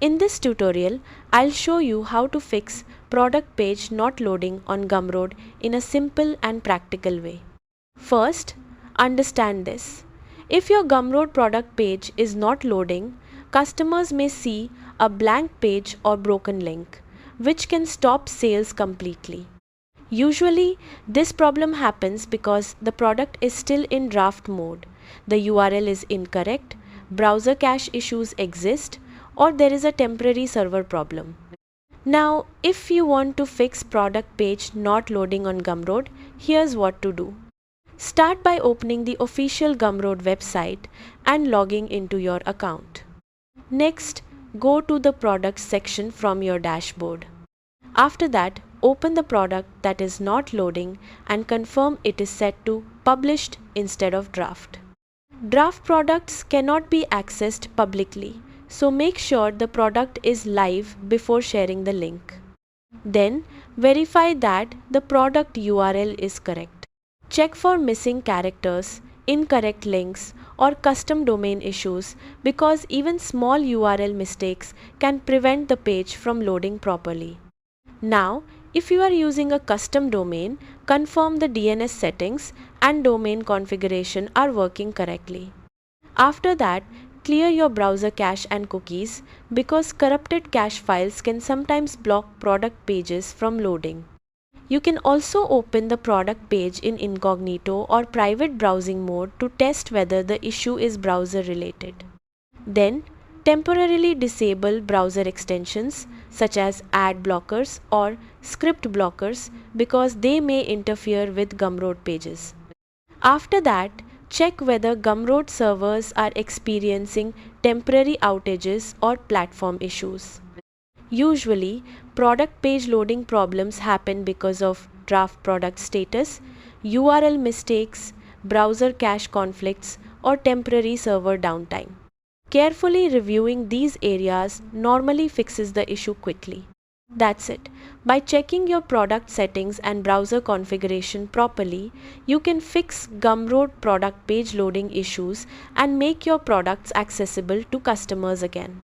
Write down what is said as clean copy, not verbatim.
In this tutorial, I'll show you how to fix product page not loading on Gumroad in a simple and practical way. First, understand this. If your Gumroad product page is not loading, customers may see a blank page or broken link, which can stop sales completely. Usually, this problem happens because the product is still in draft mode, the URL is incorrect, browser cache issues exist, or there is a temporary server problem. Now, if you want to fix product page not loading on Gumroad, here's what to do. Start by opening the official Gumroad website and logging into your account. Next, go to the Products section from your dashboard. After that, open the product that is not loading and confirm it is set to Published instead of Draft. Draft products cannot be accessed publicly, so make sure the product is live before sharing the link. Then, verify that the product URL is correct. Check for missing characters, incorrect links, or custom domain issues because even small URL mistakes can prevent the page from loading properly. Now, if you are using a custom domain, confirm the DNS settings and domain configuration are working correctly. After that, clear your browser cache and cookies because corrupted cache files can sometimes block product pages from loading. You can also open the product page in incognito or private browsing mode to test whether the issue is browser related. Then, temporarily disable browser extensions such as ad blockers or script blockers because they may interfere with Gumroad pages. After that, check whether Gumroad servers are experiencing temporary outages or platform issues. Usually, product page loading problems happen because of draft product status, URL mistakes, browser cache conflicts, or temporary server downtime. Carefully reviewing these areas normally fixes the issue quickly. That's it. By checking your product settings and browser configuration properly, you can fix Gumroad product page loading issues and make your products accessible to customers again.